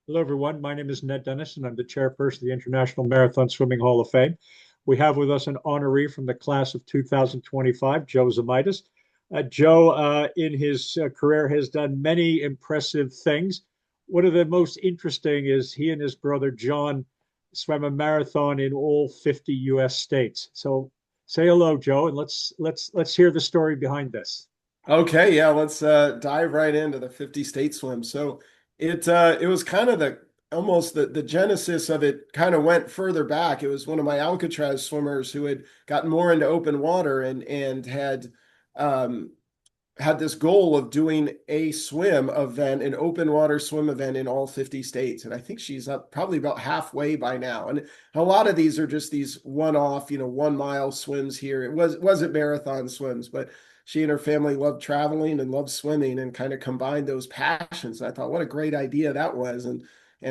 Hello, everyone. My name is Ned Dennis, and I'm the chairperson of the International Marathon Swimming Hall of Fame. We have with us an honoree from the class of 2025, Joe Zemaitis. Joe, in his career, has done many impressive things. One of the most interesting is he and his brother John swam a marathon in all 50 U.S. states. So, say hello, Joe, and let's hear the story behind this. Okay, yeah, let's dive right into the 50 state swim. So it was kind of the almost the genesis of it kind of went further back. It was one of my Alcatraz swimmers who had gotten more into open water and um had this goal of doing a swim event, an open water swim event in all 50 states. And I think she's up probably about halfway by now. And a lot of these are just these one-off, 1 mile swims here. It wasn't marathon swims, but she and her family loved traveling and loved swimming and kind of combined those passions. I thought, what a great idea that was. And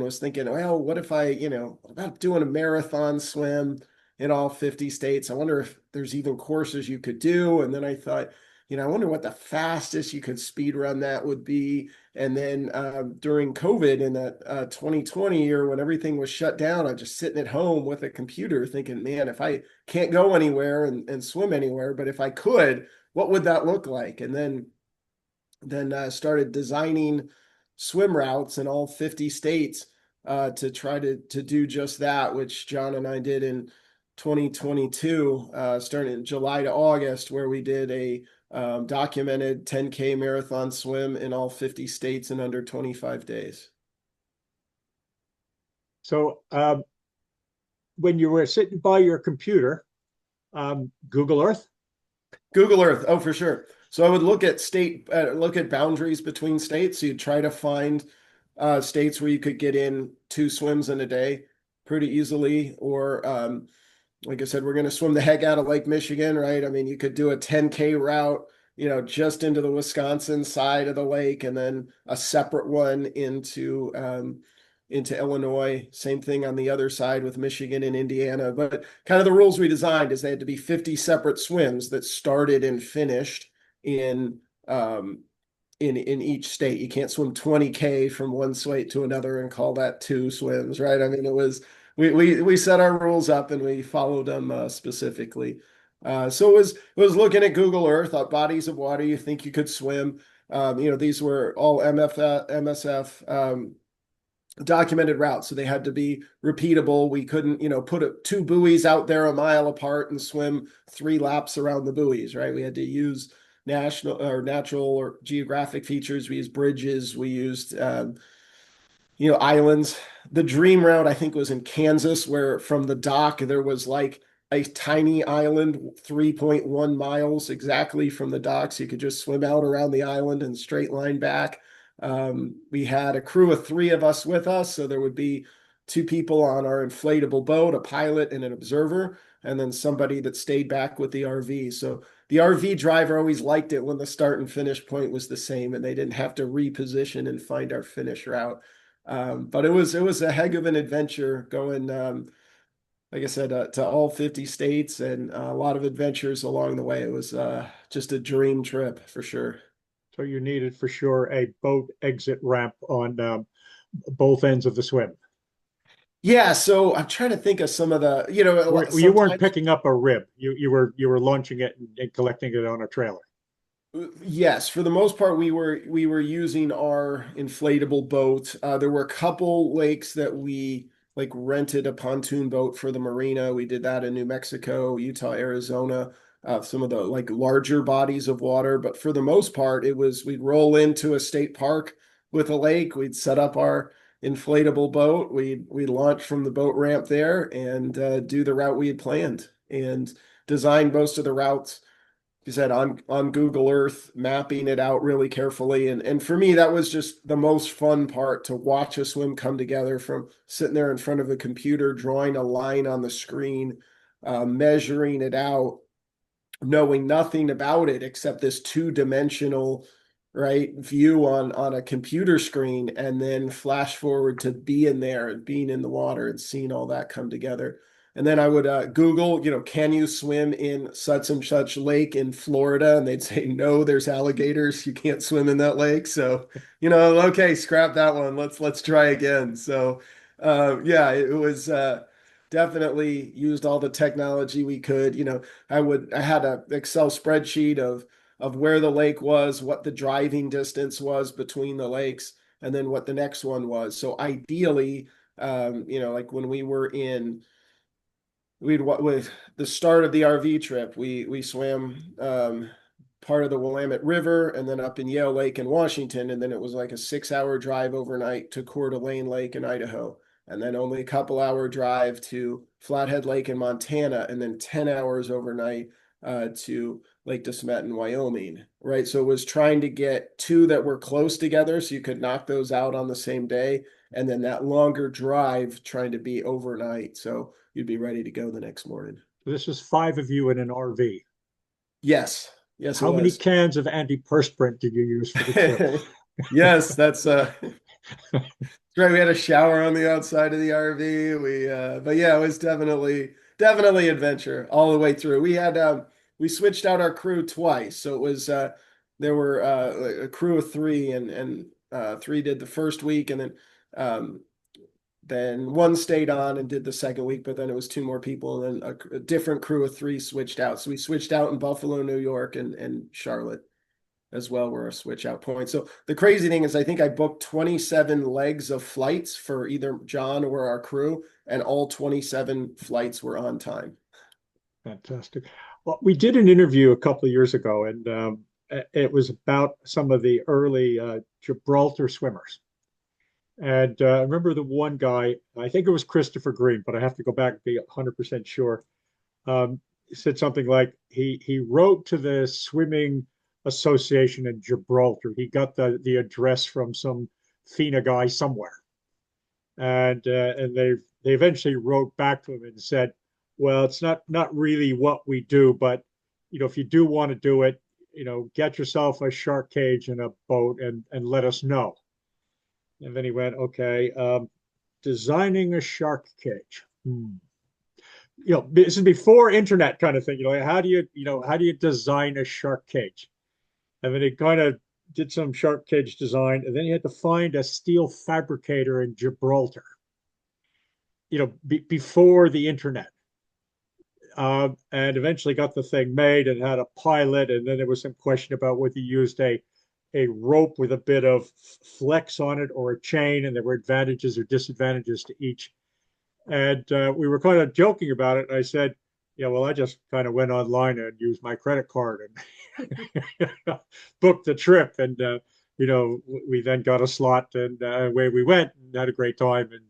was thinking, well, what if what about doing a marathon swim in all 50 states? I wonder if there's even courses you could do. And then I thought, I wonder what the fastest you could speed run that would be. And then during COVID in that 2020 year, when everything was shut down, I'm just sitting at home with a computer thinking, man, if I can't go anywhere and swim anywhere, but if I could, what would that look like? And then started designing swim routes in all 50 states to try to do just that, which John and I did in 2022, starting in July to August, where we did a documented 10K marathon swim in all 50 states in under 25 days. So, when you were sitting by your computer, Google Earth. Google Earth, oh, for sure. So I would look at boundaries between states. So you'd try to find states where you could get in 2 swims in a day pretty easily, or like I said, we're going to swim the heck out of Lake Michigan, right? I mean, you could do a 10K route, just into the Wisconsin side of the lake, and then a separate one into Illinois. Same thing on the other side with Michigan and Indiana. But kind of the rules we designed is they had to be 50 separate swims that started and finished in in each state. You can't swim 20K from one state to another and call that 2 swims, right? I mean, it was we set our rules up and we followed them specifically. So it was looking at Google Earth, bodies of water you think you could swim. These were all MSF documented routes, so they had to be repeatable. We couldn't, put 2 buoys out there a mile apart and swim 3 laps around the buoys, right? We had to use national or natural or geographic features. We used bridges. We used islands. The dream route, I think, was in Kansas, where from the dock there was like a tiny island, 3.1 miles exactly from the dock. So you could just swim out around the island and straight line back. We had a crew of 3 of us with us. So there would be 2 people on our inflatable boat, a pilot and an observer, and then somebody that stayed back with the RV. So the RV driver always liked it when the start and finish point was the same and they didn't have to reposition and find our finish route. But it was a heck of an adventure going, like I said, to all 50 states and a lot of adventures along the way. It was just a dream trip for sure. So you needed for sure a boat exit ramp on both ends of the swim. Yeah, so I'm trying to think of some of the, You weren't sometimes, picking up a rib. You were launching it and collecting it on a trailer. yes, for the most part, we were using our inflatable boat. There were a couple lakes that we like rented a pontoon boat for the marina. We did that in New Mexico, Utah, Arizona, some of the like larger bodies of water. But for the most part, we'd roll into a state park with a lake. We'd set up our inflatable boat. We'd launch from the boat ramp there and do the route we had planned and designed most of the routes you said on Google Earth, mapping it out really carefully. And for me, that was just the most fun part to watch a swim come together from sitting there in front of a computer, drawing a line on the screen, measuring it out, knowing nothing about it except this two-dimensional right view on a computer screen, and then flash forward to being there and being in the water and seeing all that come together. And then I would Google, can you swim in such and such lake in Florida? And they'd say, no, there's alligators. You can't swim in that lake. So, okay, scrap that one. Let's try again. So, yeah, it was definitely used all the technology we could. I had an Excel spreadsheet of where the lake was, what the driving distance was between the lakes, and then what the next one was. So ideally, like when we were in we'd with the start of the RV trip, we swam part of the Willamette River and then up in Yale Lake in Washington, and then it was like a 6 hour drive overnight to Coeur d'Alene Lake in Idaho, and then only a couple hour drive to Flathead Lake in Montana, and then 10 hours overnight to Lake DeSmet in Wyoming, right? So it was trying to get two that were close together so you could knock those out on the same day, and then that longer drive trying to be overnight. So you'd be ready to go the next morning. This was 5 of you in an RV. Yes. Yes, it How many was. cans of antiperspirant did you use for the trip? Yes, that's right. We had a shower on the outside of the RV. But yeah, it was definitely adventure all the way through. We switched out our crew twice. So it was there were a crew of three, and three did the first week, and then one stayed on and did the second week, but then it was two more people, and then a different crew of three switched out. So we switched out in Buffalo, New York, and Charlotte as well were a switch out point. So the crazy thing is I think I booked 27 legs of flights for either John or our crew, and all 27 flights were on time. Fantastic. Well, we did an interview a couple of years ago, and it was about some of the early Gibraltar swimmers. And I remember the one guy, I think it was Christopher Green, but I have to go back and be 100% sure. Said something like he wrote to the swimming association in Gibraltar. He got the address from some FINA guy somewhere, and they eventually wrote back to him and said, "Well, it's not really what we do, but if you do want to do it, get yourself a shark cage and a boat and let us know." And then he went, "Okay, designing a shark cage." This is before internet kind of thing. How do you design a shark cage? And then he kind of did some shark cage design, and then he had to find a steel fabricator in Gibraltar. Before the internet, and eventually got the thing made and had a pilot. And then there was some question about whether you used a rope with a bit of flex on it or a chain, and there were advantages or disadvantages to each. And we were kind of joking about it. And I said, "Yeah, well, I just kind of went online and used my credit card and booked the trip." And, we then got a slot, and away we went and had a great time. And,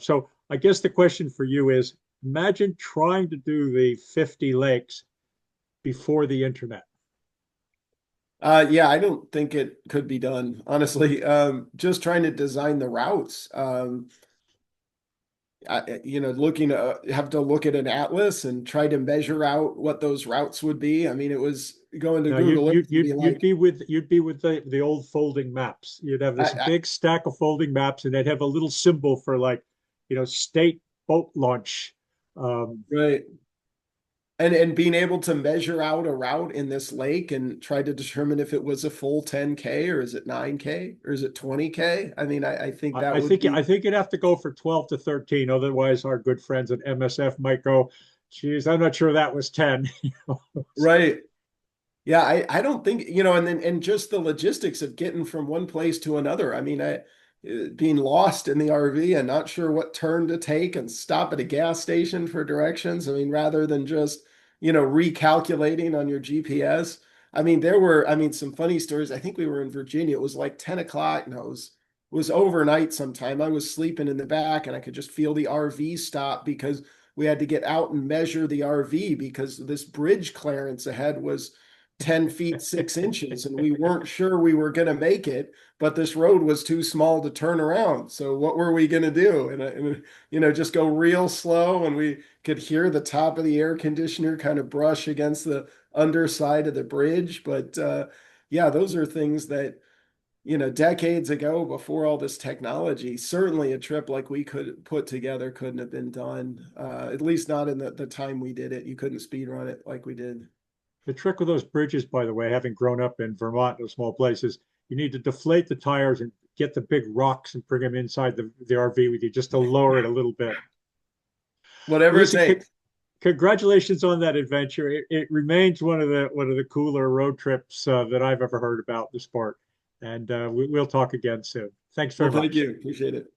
so I guess the question for you is, imagine trying to do the 50 lakes before the internet. Yeah, I don't think it could be done, honestly. Just trying to design the routes. Looking have to look at an atlas and try to measure out what those routes would be. I mean, it was going to No, you Google Earth you and be you'd you'd like, be with the old folding maps. You'd have I, this I, big stack of folding maps, and they'd have a little symbol for, like, state boat launch. Um, right. And being able to measure out a route in this lake and try to determine if it was a full 10K, or is it 9K, or is it 20K? I mean, I think I, that I would think be I think you'd have to go for 12 to 13. Otherwise, our good friends at MSF might go, "Geez, I'm not sure that was 10." right. Yeah, I don't think, and then and just the logistics of getting from one place to another. I mean, being lost in the RV and not sure what turn to take and stop at a gas station for directions. I mean, rather than just, recalculating on your GPS. I mean, some funny stories. I think we were in Virginia. It was like 10 o'clock. No, it was overnight sometime. I was sleeping in the back and I could just feel the RV stop because we had to get out and measure the RV because this bridge clearance ahead was 10 feet 6 inches, and we weren't sure we were going to make it, but this road was too small to turn around. So what were we going to do? And just go real slow, and we could hear the top of the air conditioner kind of brush against the underside of the bridge. But yeah, those are things that decades ago before all this technology, certainly a trip like we could put together couldn't have been done. At least not in the time we did it. You couldn't speed run it like we did. The trick with those bridges, by the way, having grown up in Vermont, in small places, you need to deflate the tires and get the big rocks and bring them inside the RV with you just to lower it a little bit. Whatever it Listen, takes. congratulations on that adventure. It remains one of the cooler road trips that I've ever heard about the sport. And we'll talk again soon. Thanks very Well, thank much. you. Appreciate it.